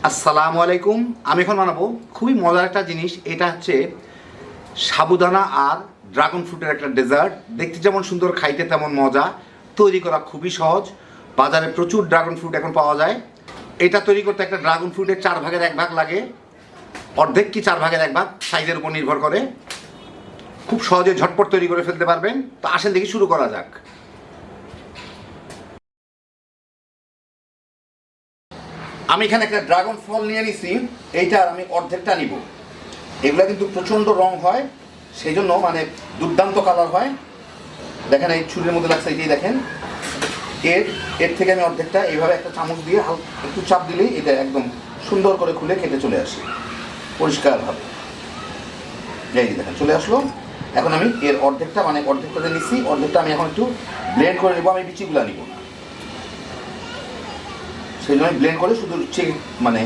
আসসালামু আলাইকুম। আমি এখন বানাবো খুবই মজার একটা জিনিস। এটা হচ্ছে সাবুদানা আর ড্রাগন ফ্রুটের একটা ডেজার্ট। দেখতে যেমন সুন্দর, খাইতে তেমন মজা। তৈরি করা খুবই সহজ। বাজারে প্রচুর ড্রাগন ফ্রুট এখন পাওয়া যায়। এটা তৈরি করতে একটা ড্রাগন ফ্রুটের 4 ভাগের 1 ভাগ লাগে, অর্ধেক কি 4 ভাগের 1 ভাগ, সাইজের উপর নির্ভর করে। খুব সহজে ঝটপট তৈরি করে ফেলতে পারবেন। তো আসেন দেখি শুরু করা যাক। আমি এখানে একটা ড্রাগন ফল নিয়ে নিছি। এইটার আমি অর্ধেকটা নিব। এগুলা কিন্তু প্রচণ্ড রং হয়, সেই জন্য মানে দুর্দান্ত কালার হয়। দেখেন এই ছুরির মধ্যে লাগছে, এইটাই দেখেন। এর থেকে আমি অর্ধেকটা এইভাবে একটা চামচ দিয়ে একটু চাপ দিলেই এটা একদম সুন্দর করে খুলে কেটে চলে আসে পরিষ্কারভাবে। এই যে দেখেন চলে আসলো। এখন আমি এর অর্ধেকটা মানে অর্ধেকটা নিচ্ছি, অর্ধেকটা আমি এখন একটু ব্লেন্ড করে নেবো। আমি বিচিগুলা নিব না, সেই জন্য ব্লেন্ড করে শুধু মানে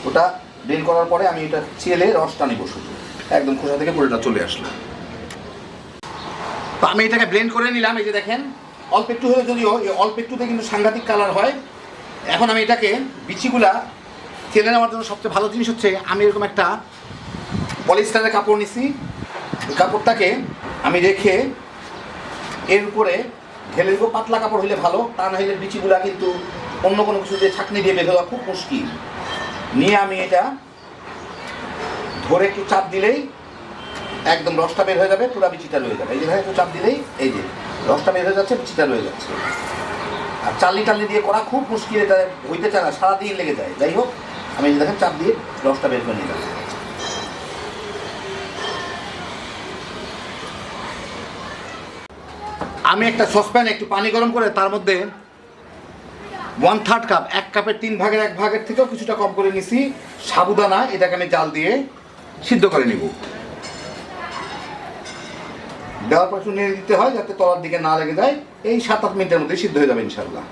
ওটা ব্লেন্ড করার পরে আমি এটা চেলে রসটা নিব শুধু, একদম খোসা থেকে পুরোটা চলে আসলো। তো আমি এটাকে ব্লেন্ড করে নিলাম। এই যে দেখেন অল্প একটু হলে, যদিও এই অল্প একটুতে কিন্তু সাংঘাতিক কালার হয়। এখন আমি এটাকে বিচিগুলা চেলে নেওয়ার জন্য সবচেয়ে ভালো জিনিস হচ্ছে আমি এরকম একটা পলিস্টারের কাপড় নিছি। ওই কাপড়টাকে আমি রেখে এর উপরে ঢেলে দেবো। পাতলা কাপড় হলে ভালো, তা না হলে বিচিগুলা কিন্তু অন্য কোনো কিছু দিয়ে ছাঁকনি দিয়ে বের হওয়া খুব মুশকিল। নিয়ে আমি এটা ধরে একটু চাপ দিলেই একদম রসটা বের হয়ে যাবে, পুরো বিচিটা রয়ে যাবে। এই যে একটু চাপ দিলেই এই যে রসটা বের হয়ে যাচ্ছে, বিচিটা রয়ে যাচ্ছে। আর চালি টালি দিয়ে করা খুব মুশকিল, এটা হইতে চায় না, সারাদিন লেগে যায়। যাই হোক, আমি এই দেখেন চাপ দিয়ে রসটা বের করে নিলাম। আমি একটা সসপ্যানে একটু পানি গরম করে তার মধ্যে 1/3 কাপ, 1 কাপের 3 ভাগের 1 ভাগের থেকেও কিছুটা কম করে নিছি সাবুদানা। এটাকে আমি জাল দিয়ে সিদ্ধ করে নিব। দেওয়ার পর একটু নেড়ে দিতে হয় যাতে তলার দিকে না লেগে যায়। এই 7-8 মিনিটের মধ্যে সিদ্ধ হয়ে যাবে ইনশাল্লাহ।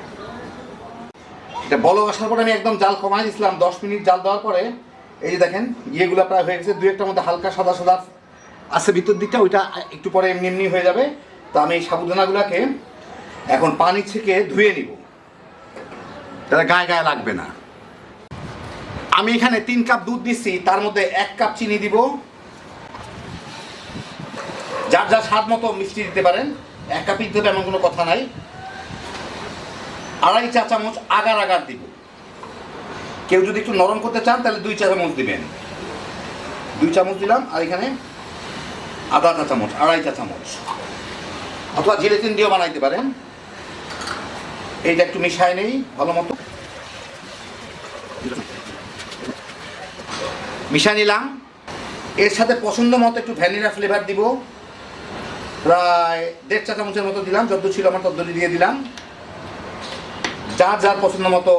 এটা বলক আসার পরে আমি একদম জাল কমাই দিয়েছিলাম। 10 মিনিট জাল দেওয়ার পরে এই যে দেখেন ইয়েগুলো প্রায় হয়ে গেছে। 2-1টার মধ্যে হালকা সাদা সাদা আছে ভিতর দিকটা, ওইটা একটু পরে এমনি এমনি হয়ে যাবে। তো আমি এই সাবুদানাগুলোকে এখন পানি থেকে ধুয়ে নিব, তাহলে গায়ে গায়ে লাগবে না। আমি এখানে 3 কাপ দুধ দিচ্ছি, তার মধ্যে 1 কাপ চিনি দিব। যার যার স্বাদ মতো মিষ্টি দিতে পারেন, 1 কাপই দিতে হবে এমন কোনো কথা নাই। 2.5 চা চামচ আগার আগার দিব। কেউ যদি একটু নরম করতে চান তাহলে 2 চা চামচ দিবেন। 2 চামচ দিলাম। আর এখানে আধা চা চামচ, 2.5 চা চামচ, অথবা জিলেটিন দিয়েও বানাইতে পারেন। এইটা একটু মিশায় নেই ভালো মতো, মিশাই নিলাম। এর সাথে পছন্দ মতো একটু ভ্যানিলা ফ্লেভার দিব, প্রায় 1.5 চা চামচের মতো দিলাম। যত ছিল আমার তত দিয়ে দিলাম। যার যার পছন্দ মতো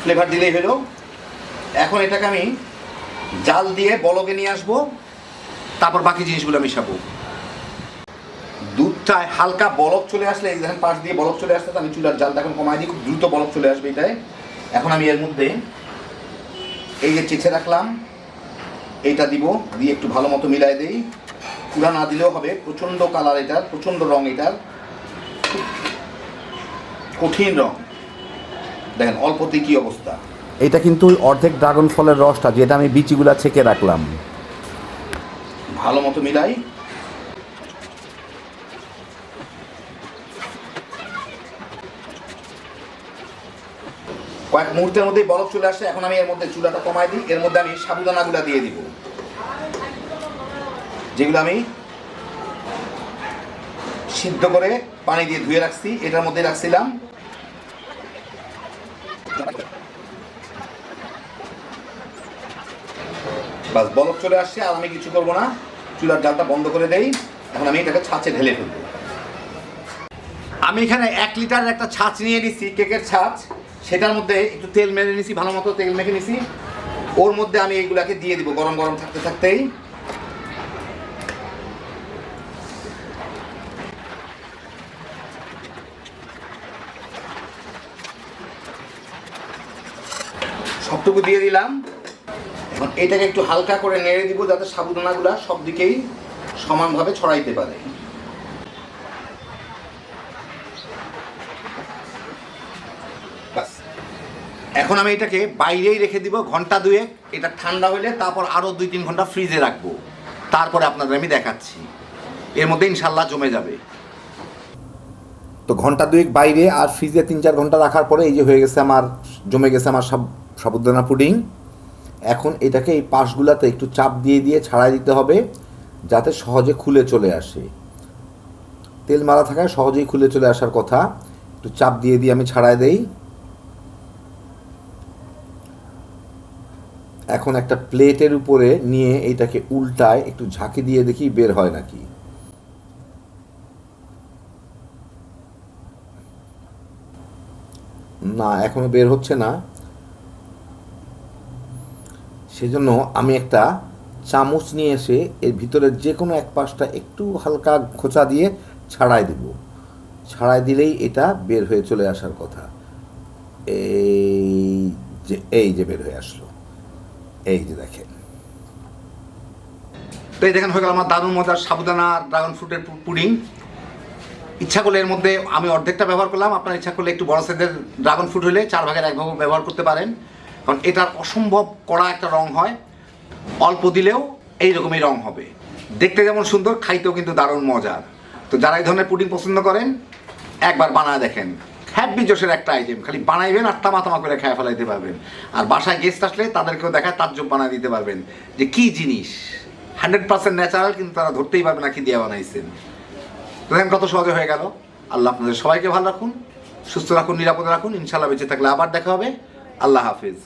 ফ্লেভার দিলেই হলো। এখন এটাকে আমি জাল দিয়ে বলকে নিয়ে আসবো, তারপর বাকি জিনিসগুলো মিশাবো। দুধটায় হালকা বলক চলে আসলে, এই দেখেন পাশ দিয়ে বলক চলে আসতে, আমি চুলার জালটা এখন কমাই দিই, খুব দ্রুত বলক চলে আসবে এটায়। এখন আমি এর মধ্যে এই যে চেঁচে রাখলাম এইটা দিব, দিয়ে একটু ভালো মতো মিলাই দিই। পুরা না দিলেও হবে, প্রচণ্ড কালার এটার, প্রচণ্ড রং এটার, কঠিন রং। দেখেন অল্পতেই কি অবস্থা। এটা কিন্তু অর্ধেক ড্রাগন ফলের রসটা, যেটা আমি বিচিগুলা ছেঁকে রাখলাম। ভালো মতো মিলাই। কয়েক মুহূর্তের মধ্যেই বরফ চলে আসে। এখন আমি এর মধ্যে চুলাটা কমাই দিই। এর মধ্যে আমি সাবুদানাগুলা দিয়ে দিব, যেগুলো আমি সিদ্ধ করে পানি দিয়ে ধুয়ে রাখছি, এটার মধ্যে রাখছিলাম। বাস বরফ চলে আসছে। আর আমি কিছু করবো না, চুলার জালটা বন্ধ করে দেই। এখন আমি এটাকে ছাঁচে ঢেলে ফেলবো। আমি এখানে 1 লিটারের একটা ছাঁচ নিয়ে নিছি, কেকের ছাঁচ। সেটার মধ্যে একটু তেল মেরে নিছি, ভালো মতো তেল মেখে নিছি। ওর মধ্যে আমি এইগুলাকে দিয়ে দিব গরম গরম থাকতে থাকতেই। সবটুকু দিয়ে দিলাম। এখন এটাকে একটু হালকা করে নেড়ে দিব, যাতে সাবুদানাগুলা সব দিকেই সমানভাবে ছড়াইতে পারে। এখন এখন আমি এটাকে বাইরেই রেখে দিব ঘন্টা দুয়েক। এটা ঠান্ডা হলে তারপর আরও 2-3 ঘন্টা ফ্রিজে রাখবো, তারপরে আপনাদের আমি দেখাচ্ছি। এর মধ্যে ইনশাল্লাহ জমে যাবে। তো ঘন্টা দুয়েক বাইরে আর ফ্রিজে 3-4 ঘন্টা রাখার পরে এই যে হয়ে গেছে আমার, জমে গেছে আমার সাবুদানা পুডিং। এখন এটাকে এই পাশগুলাতে একটু চাপ দিয়ে দিয়ে ছাড়াই দিতে হবে, যাতে সহজে খুলে চলে আসে। তেল মারা থাকায় সহজেই খুলে চলে আসার কথা। একটু চাপ দিয়ে দিয়ে আমি ছাড়াই দেই। এখন একটা প্লেটের উপরে নিয়ে এইটাকে উল্টায় একটু ঝাঁকি দিয়ে দেখি বের হয় নাকি। না, এখনো বের হচ্ছে না। সেজন্য আমি একটা চামচ নিয়ে এসে এর ভিতরে যে কোনো এক পাশটা একটু হালকা খোঁচা দিয়ে ছাড়াই দেব। ছাড়াই দিলেই এটা বের হয়ে চলে আসার কথা। এই যে বের হয়ে আসলো, এই যে দেখেন। তো এই দেখেন হয়ে গেল আমার দারুণ মজার সাবুদানা ড্রাগন ফ্রুটের পুডিং। ইচ্ছা করলে এর মধ্যে আমি অর্ধেকটা ব্যবহার করলাম, আপনার ইচ্ছা করলে একটু বড় সাইজের ড্রাগন ফ্রুট হলে 4 ভাগের 1 ভাগ ব্যবহার করতে পারেন, কারণ এটার অসম্ভব কড়া একটা রং হয়। অল্প দিলেও এইরকমই রং হবে, দেখতে যেমন সুন্দর, খাইতেও কিন্তু দারুণ মজার। তো যারা এই ধরনের পুডিং পছন্দ করেন একবার বানায় দেখেন, হ্যাপি জোশের একটা আইটেম। খালি বানাইবেন আর তামা করে খেয়ে ফেলাইতে পারবেন। আর বাসায় গেস্ট আসলে তাদেরকেও দেখায় তাজ্জব বানায় দিতে পারবেন যে কি জিনিস, 100% ন্যাচারাল, কিন্তু তারা ধরতেই পারবে না কি দিয়ে বানাইছেন। তো দেখেন কত সহজে হয়ে গেল। আল্লাহ আপনাদের সবাইকে ভালো রাখুন, সুস্থ রাখুন, নিরাপদে রাখুন। ইনশাল্লাহ বেঁচে থাকলে আবার দেখা হবে। আল্লাহ হাফিজ।